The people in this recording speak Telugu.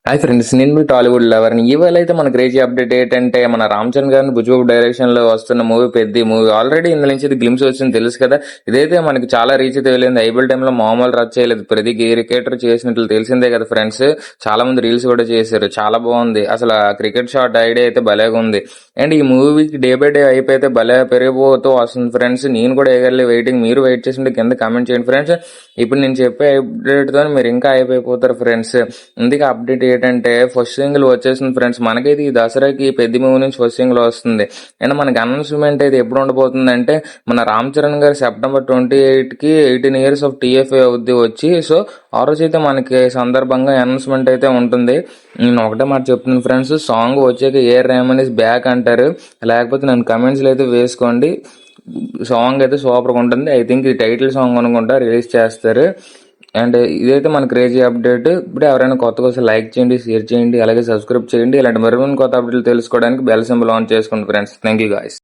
హాయ్ ఫ్రెండ్స్, నేను మీ టాలీవుడ్ లవర్ని. ఇవాళ అయితే మన క్రేజీ అప్డేట్ ఏంటంటే, మన రామ్ చరణ్ గారిని బుజ్జిబాబు డైరెక్షన్ లో వస్తున్న మూవీ పెద్ది మూవీ. ఆల్రెడీ ఇందులో నుంచి గ్లిమ్స్ వచ్చింది తెలుసు కదా. ఇదైతే మనకి చాలా రీచ్ తెలియదు. ఐబిల్ టైంలో మామూలు రచ్చ చేయలేదు, ప్రతి క్రికెటర్ చేసినట్లు తెలిసిందే కదా ఫ్రెండ్స్. చాలా మంది రీల్స్ కూడా చేశారు, చాలా బాగుంది. అసలు ఆ క్రికెట్ షాట్ ఐడియా అయితే భలేగా ఉంది. అండ్ ఈ మూవీకి డే బై డే అయిపోతే భలే పెరిగిపోతూ వస్తుంది ఫ్రెండ్స్. నేను కూడా ఎగర్లీ వెయిటింగ్. మీరు వెయిట్ చేసింటే కింద కామెంట్ చేయండి ఫ్రెండ్స్. ఇప్పుడు నేను చెప్పే అప్డేట్ తో మీరు ఇంకా అయిపోతారు ఫ్రెండ్స్. ఇందుకే అప్డేట్ ఏంటంటే, ఫస్ట్ సింగిల్ వచ్చేసింది ఫ్రెండ్స్. మనకైతే ఈ దసరాకి పెద్ద మూవీ నుంచి ఫస్ట్ సింగిల్ వస్తుంది. అండ్ మనకి అనౌన్స్మెంట్ అయితే ఎప్పుడు ఉండబోతుంది అంటే, మన రామ్ చరణ్ గారు సెప్టెంబర్ 28 కి 18 years ఆఫ్ టీఎఫ్ఏ అవుద్ది వచ్చి. సో ఆ రోజు అయితే మనకి సందర్భంగా అనౌన్స్మెంట్ అయితే ఉంటుంది. నేను ఒకటే మాట చెప్తున్నాను ఫ్రెండ్స్, సాంగ్ వచ్చాక ఏఆర్ రెహమాన్ ఇస్ బ్యాక్ అంటారు, లేకపోతే నన్ను కమెంట్స్ లో అయితే వేసుకోండి. సాంగ్ అయితే సూపర్గా ఉంటుంది. ఐ థింక్ ఇది టైటిల్ సాంగ్ అనుకుంటా రిలీజ్ చేస్తారు. అండ్ ఇదైతే మన క్రేజీ అప్డేట్. ఇప్పుడు ఎవరైనా కొత్తగా వస్తే లైక్ చేయండి, షేర్ చేయండి, అలాగే సబ్స్క్రైబ్ చేయండి. ఇలాంటి మరిన్ని కొత్త అప్డేట్లు తెలుసుకోవడానికి బెల్ సింబల్ ఆన్ చేసుకోండి ఫ్రెండ్స్. Thank you guys.